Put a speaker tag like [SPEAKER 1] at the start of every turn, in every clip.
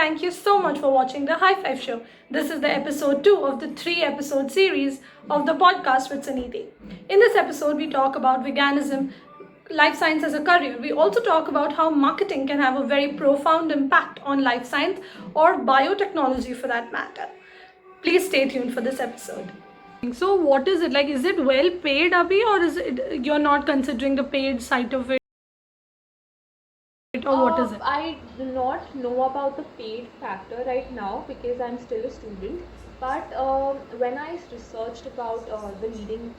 [SPEAKER 1] thank you so much for watching the High Five Show. This is the episode 2 of the 3 episode series of the podcast with Suniti. In this episode, we talk about veganism, life science as a career. We also talk about how marketing can have a very profound impact on life science or biotechnology for that matter. Please stay tuned for this episode. So, what is it like? Is it well paid, Abhi, or is it you're not considering the paid side of it, or what is it?
[SPEAKER 2] I do not know about the paid factor right now because I'm still a student. But when I researched about the leading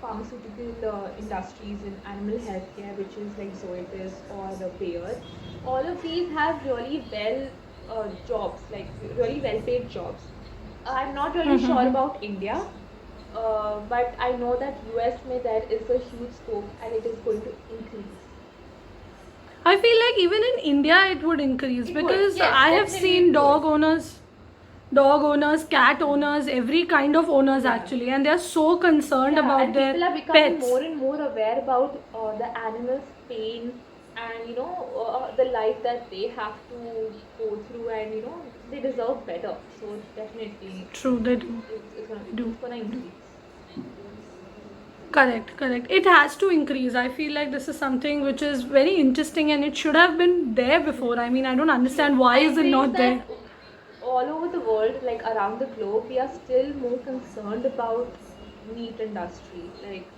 [SPEAKER 2] pharmaceutical industries in animal healthcare, which is like Zoetis or the Bayer, all of these have really jobs, like really well paid jobs. I'm not really sure about India, but I know that US may there is a huge scope and it is going to increase.
[SPEAKER 1] I feel like even in India it would increase because
[SPEAKER 2] yes,
[SPEAKER 1] I have
[SPEAKER 2] definitely
[SPEAKER 1] seen
[SPEAKER 2] it
[SPEAKER 1] dog owners, cat owners, every kind of owners actually, and they are so concerned about
[SPEAKER 2] and
[SPEAKER 1] their
[SPEAKER 2] people are becoming
[SPEAKER 1] pets.
[SPEAKER 2] more and more aware about the animals' pain and the life that they have to go through, and they deserve better. So definitely,
[SPEAKER 1] True, they do.
[SPEAKER 2] it's gonna increase.
[SPEAKER 1] Correct. It has to increase. I feel like this is something which is very interesting and it should have been there before. I mean, I don't understand why is it
[SPEAKER 2] think
[SPEAKER 1] not there.
[SPEAKER 2] that all over the world, like around the globe, we are still more concerned about meat industry. Like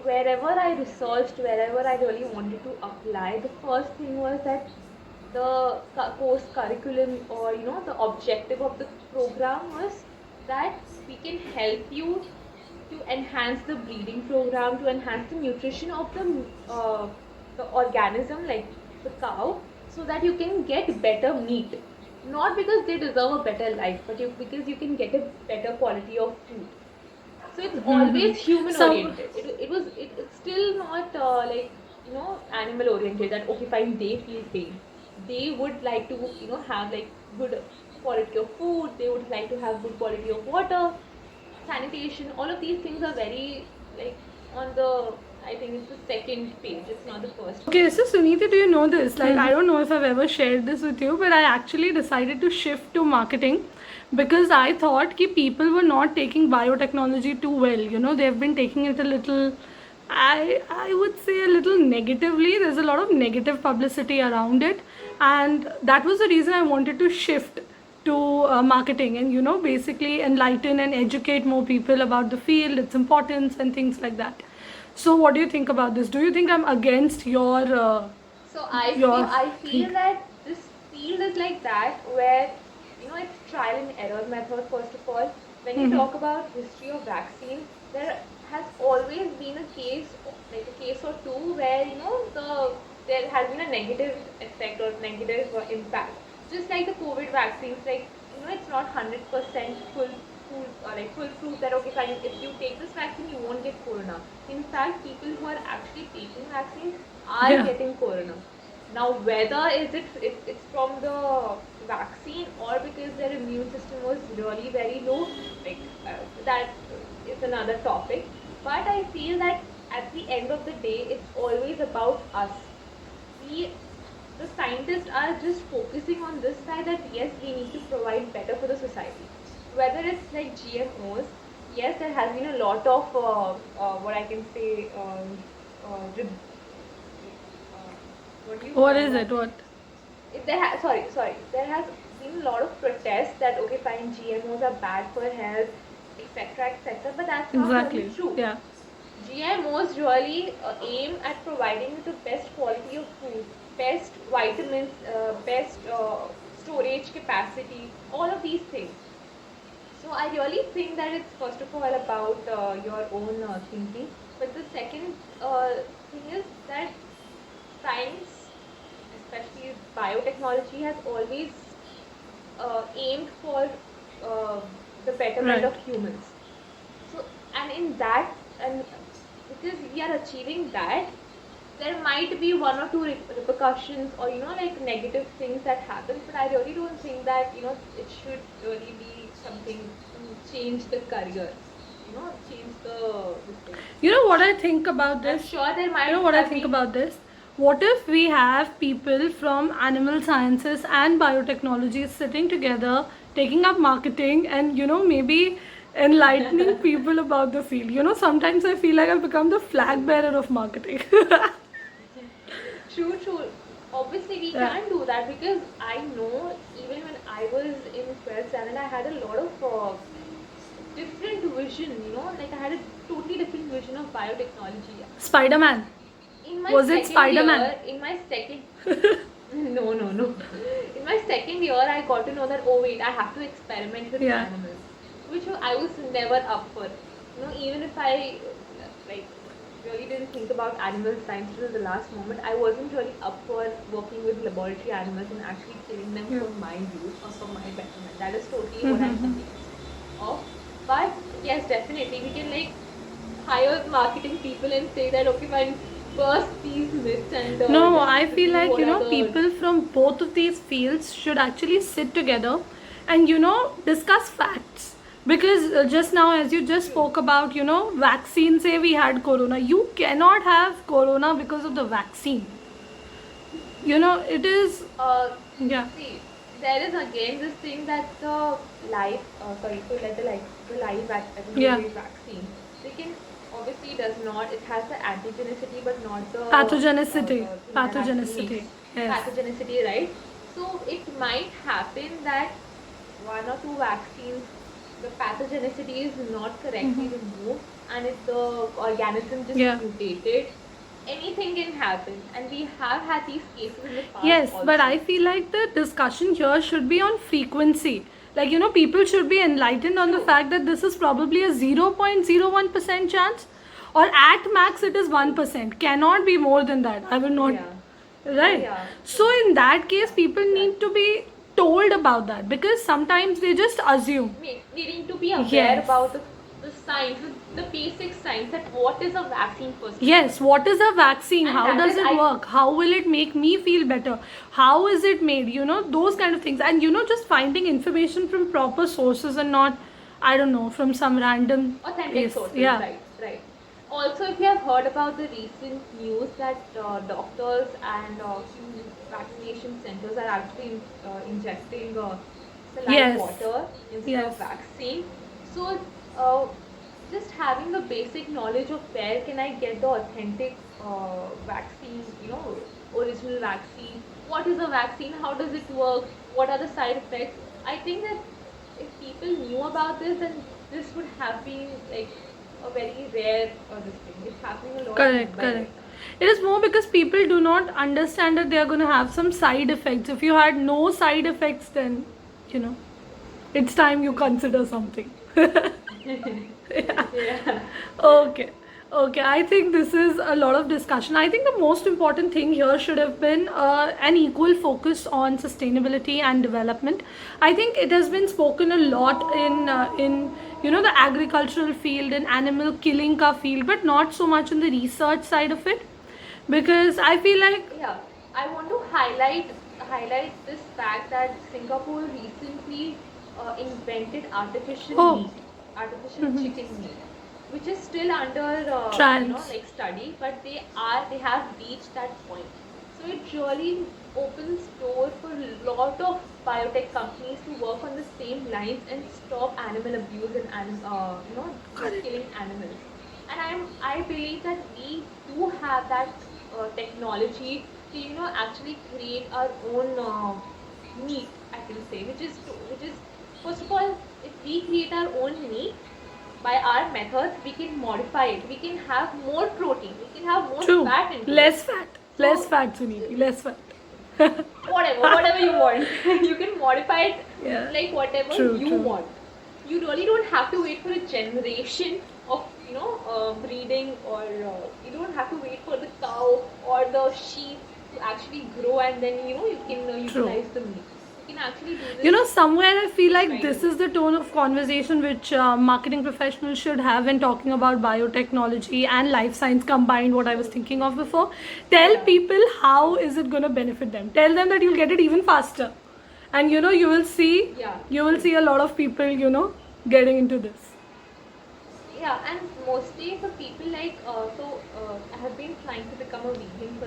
[SPEAKER 2] wherever I researched, wherever I really wanted to apply, the first thing was that the course curriculum, or the objective of the program was that we can help you to enhance the breeding program, to enhance the nutrition of the organism, like the cow, so that you can get better meat. Not because they deserve a better life, but because you can get a better quality of food. So it's always human oriented. It's still not animal oriented. That okay, fine, they feel pain. They would like to have like good quality of food. They would like to have good quality of water, sanitation. All of these things are very like on the. I think it's the second page. It's not the first.
[SPEAKER 1] Okay, so Sunita, do you know this? Like, I don't know if I've ever shared this with you, but I actually decided to shift to marketing because I thought that people were not taking biotechnology too well. You know, they've been taking it a little, I would say a little negatively. There's a lot of negative publicity around it, and that was the reason I wanted to shift to marketing and basically enlighten and educate more people about the field, its importance, and things like that. So, what do you think about this? Do you think I'm against your?
[SPEAKER 2] So I feel that this field is like that where it's trial and error method. First of all, when you talk about history of vaccine, there has always been a case, like a case or two, where there has been a negative effect or negative impact. Just like the COVID vaccines, like it's not 100% full proof that okay fine, if you take this vaccine you won't get corona. In fact, people who are actually taking vaccines are getting corona. Now whether it's from the vaccine or because their immune system was really very low, like that is another topic. But I feel that at the end of the day, it's always about us. The scientists are just focusing on this side that yes, we need to provide better for the society. Whether it's like GMOs, yes, there has been a lot of what I can say. What do you
[SPEAKER 1] What
[SPEAKER 2] call
[SPEAKER 1] is
[SPEAKER 2] that?
[SPEAKER 1] it? What?
[SPEAKER 2] Sorry. There has been a lot of protests that okay, fine, GMOs are bad for health, etc. But that's not
[SPEAKER 1] Exactly.
[SPEAKER 2] really true.
[SPEAKER 1] Yeah.
[SPEAKER 2] GMOs really aim at providing you the best quality of food, best vitamins, best storage capacity, all of these things. So I really think that it's first of all about your own thinking. But the second thing is that science, especially biotechnology, has always aimed for the betterment of humans. So, and in that, and because we are achieving that, there might be one or two repercussions or like negative things that happen. But I really don't think that it should really be something to change the career. Change the.
[SPEAKER 1] You know what I think about this?
[SPEAKER 2] I'm sure there might.
[SPEAKER 1] You know what I think about this? What if we have people from animal sciences and biotechnology sitting together, taking up marketing, and maybe enlightening people about the field? Sometimes I feel like I've become the flag bearer of marketing.
[SPEAKER 2] True, true. Obviously, we
[SPEAKER 1] Yeah.
[SPEAKER 2] can do that because I know even when I was in 12th standard, I had a lot of different vision, like I had a totally different vision of biotechnology.
[SPEAKER 1] Spider-Man.
[SPEAKER 2] In my
[SPEAKER 1] Was it
[SPEAKER 2] second
[SPEAKER 1] Spider-Man?
[SPEAKER 2] year, in my second, no, no, no. In my second year, I got to know that, oh wait, I have to experiment with
[SPEAKER 1] Yeah.
[SPEAKER 2] animals, which I was never up for. Even if I like really didn't think about animal science till the last moment, I wasn't really up for working with laboratory animals and actually killing them for my use or for my betterment. That is totally what I'm against of. But yes, definitely we can like hire marketing people and say that okay, fine, burst these myths and
[SPEAKER 1] No,
[SPEAKER 2] just
[SPEAKER 1] I feel
[SPEAKER 2] see
[SPEAKER 1] like,
[SPEAKER 2] what are the
[SPEAKER 1] people from both of these fields should actually sit together and, discuss facts. Because just now, as you just spoke about, vaccine, say we had corona, you cannot have corona because of the vaccine. It is, yeah,
[SPEAKER 2] see, there is again this thing that the live, sorry, so let the live
[SPEAKER 1] yeah,
[SPEAKER 2] vaccine, they can obviously does not, it has the antigenicity but not
[SPEAKER 1] pathogenicity,
[SPEAKER 2] the thing that actually
[SPEAKER 1] pathogenicity,
[SPEAKER 2] makes
[SPEAKER 1] yes,
[SPEAKER 2] pathogenicity, right? So it might happen that one or two vaccines, the pathogenicity is not correctly removed and if the organism just
[SPEAKER 1] yeah.
[SPEAKER 2] mutated, anything can happen. And we have had these cases in the past
[SPEAKER 1] Yes,
[SPEAKER 2] also.
[SPEAKER 1] but I feel like the discussion here should be on frequency. Like, people should be enlightened on the
[SPEAKER 2] True.
[SPEAKER 1] fact that this is probably a 0.01% chance, or at max it is 1%. Cannot be more than that. I will not.
[SPEAKER 2] Yeah.
[SPEAKER 1] Right?
[SPEAKER 2] Yeah.
[SPEAKER 1] So, in that case, people
[SPEAKER 2] Exactly.
[SPEAKER 1] need to be told about that, because sometimes they just assume.
[SPEAKER 2] Needing to be aware
[SPEAKER 1] Yes.
[SPEAKER 2] about the science, the basic science, that what is a vaccine first.
[SPEAKER 1] Yes, what is a vaccine?
[SPEAKER 2] And
[SPEAKER 1] How
[SPEAKER 2] that
[SPEAKER 1] does
[SPEAKER 2] is
[SPEAKER 1] it work? How will it make me feel better? How is it made? Those kind of things. And, just finding information from proper sources and not, I don't know, from some random
[SPEAKER 2] Authentic
[SPEAKER 1] place.
[SPEAKER 2] sources,
[SPEAKER 1] Yeah.
[SPEAKER 2] right, right. Also, if you have heard about the recent news that doctors and vaccination centers are actually injecting saline
[SPEAKER 1] Yes.
[SPEAKER 2] water instead
[SPEAKER 1] Yes.
[SPEAKER 2] of vaccine. So, uh, just having the basic knowledge of where can I get the authentic vaccine, original vaccine. What is a vaccine? How does it work? What are the side effects? I think that if people knew about this, then this would have been like a very rare this thing. It's happening a lot.
[SPEAKER 1] Correct, correct. It is more because people do not understand that they are going to have some side effects. If you had no side effects, then, it's time you consider something.
[SPEAKER 2] Yeah.
[SPEAKER 1] Okay. Okay, I think this is a lot of discussion. I think the most important thing here should have been an equal focus on sustainability and development. I think it has been spoken a lot in the agricultural field and animal killing ka field, but not so much in the research side of it, because I feel like
[SPEAKER 2] Yeah, I want to highlight this fact that Singapore recently invented artificial
[SPEAKER 1] oh,
[SPEAKER 2] meat, artificial chicken meat, which is still under
[SPEAKER 1] trials.
[SPEAKER 2] like study, but they have reached that point. So it really opens door for a lot of biotech companies to work on the same lines and stop animal abuse and
[SPEAKER 1] Correct.
[SPEAKER 2] killing animals. And I believe that we do have that technology to actually create our own meat. I can say, which is first of all, if we create our own meat by our methods, we can modify it. We can have more protein. We can have more
[SPEAKER 1] True.
[SPEAKER 2] fat into
[SPEAKER 1] Less
[SPEAKER 2] it.
[SPEAKER 1] fat.
[SPEAKER 2] So-
[SPEAKER 1] Less fat, Suniti. Less fat.
[SPEAKER 2] Whatever you want. You can modify it
[SPEAKER 1] Yeah.
[SPEAKER 2] like whatever
[SPEAKER 1] True,
[SPEAKER 2] you
[SPEAKER 1] true.
[SPEAKER 2] want. You really don't have to wait for a generation of breeding, or you don't have to wait for the cow or the sheep to actually grow, and then you can utilize the meat. You can actually do this.
[SPEAKER 1] Somewhere I feel like
[SPEAKER 2] Right.
[SPEAKER 1] this is the tone of conversation which marketing professionals should have when talking about biotechnology and life science combined, what I was thinking of before. Tell
[SPEAKER 2] Yeah.
[SPEAKER 1] people how is it going to benefit them. Tell them that you'll get it even faster. And you will see
[SPEAKER 2] Yeah.
[SPEAKER 1] a lot of people, getting into this.
[SPEAKER 2] Yeah, and mostly for people like I have been trying to become a vegan for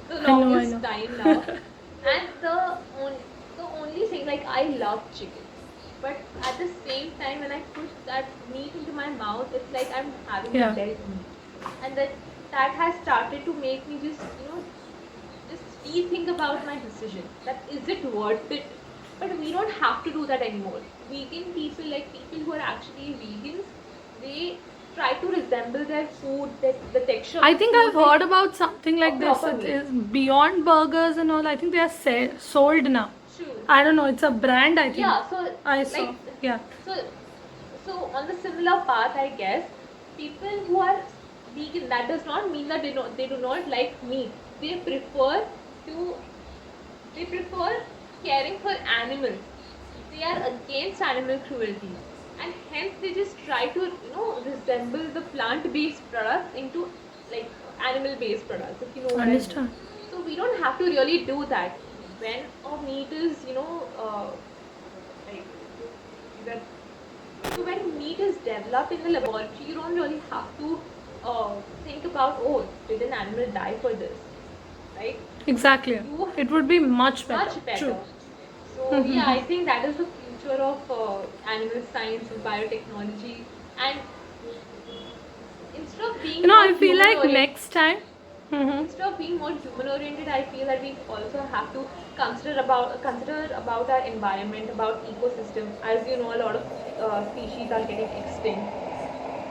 [SPEAKER 2] the
[SPEAKER 1] I know, I
[SPEAKER 2] longest
[SPEAKER 1] know.
[SPEAKER 2] time now, and the only thing, like, I love chicken, but at the same time when I put that meat into my mouth, it's like I'm having
[SPEAKER 1] Yeah.
[SPEAKER 2] dead meat, and that has started to make me just just rethink about my decision. That is it worth it? But we don't have to do that anymore. Vegan people, like people who are actually vegans, they try to resemble their food, the texture of
[SPEAKER 1] I
[SPEAKER 2] the
[SPEAKER 1] think
[SPEAKER 2] food,
[SPEAKER 1] I've heard about something like
[SPEAKER 2] a
[SPEAKER 1] this.
[SPEAKER 2] proper
[SPEAKER 1] It
[SPEAKER 2] meat.
[SPEAKER 1] is Beyond Burgers and all. I think they are sold now.
[SPEAKER 2] True.
[SPEAKER 1] I don't know. It's a brand, I think.
[SPEAKER 2] Yeah, so
[SPEAKER 1] I saw.
[SPEAKER 2] like
[SPEAKER 1] Yeah.
[SPEAKER 2] so so on the similar path, I guess, people who are vegan, that does not mean that they do not like meat. They prefer to they prefer caring for animals. They are against animal cruelty, and hence they just try to resemble the plant-based products into like animal-based products. If you know what I mean.
[SPEAKER 1] Understand.
[SPEAKER 2] So we don't have to really do that. When a meat is like either so when meat is developed in the laboratory, you don't really have to think about, oh, did an animal die for this, right?
[SPEAKER 1] Exactly.
[SPEAKER 2] You
[SPEAKER 1] It would be much better.
[SPEAKER 2] much better.
[SPEAKER 1] True.
[SPEAKER 2] So yeah, I think that is the future of animal science and biotechnology. And instead of being
[SPEAKER 1] I
[SPEAKER 2] more
[SPEAKER 1] feel like
[SPEAKER 2] human-oriented-
[SPEAKER 1] next time.
[SPEAKER 2] instead of being more human oriented, I feel that we also have to consider about our environment, about ecosystem. As you know, a lot of species are getting extinct.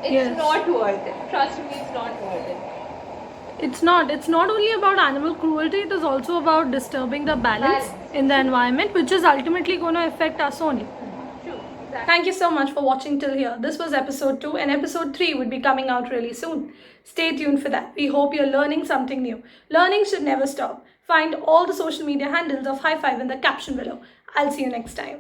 [SPEAKER 2] It's
[SPEAKER 1] Yes.
[SPEAKER 2] not worth it. Trust me, it's not worth it.
[SPEAKER 1] It's not. It's not only about animal cruelty. It is also about disturbing the balance
[SPEAKER 2] Balance.
[SPEAKER 1] in the environment, which is ultimately going to affect us only.
[SPEAKER 2] True. Exactly.
[SPEAKER 1] Thank you so much for watching till here. This was episode 2, and episode 3 would be coming out really soon. Stay tuned for that. We hope you're learning something new. Learning should never stop. Find all the social media handles of High Five in the caption below. I'll see you next time.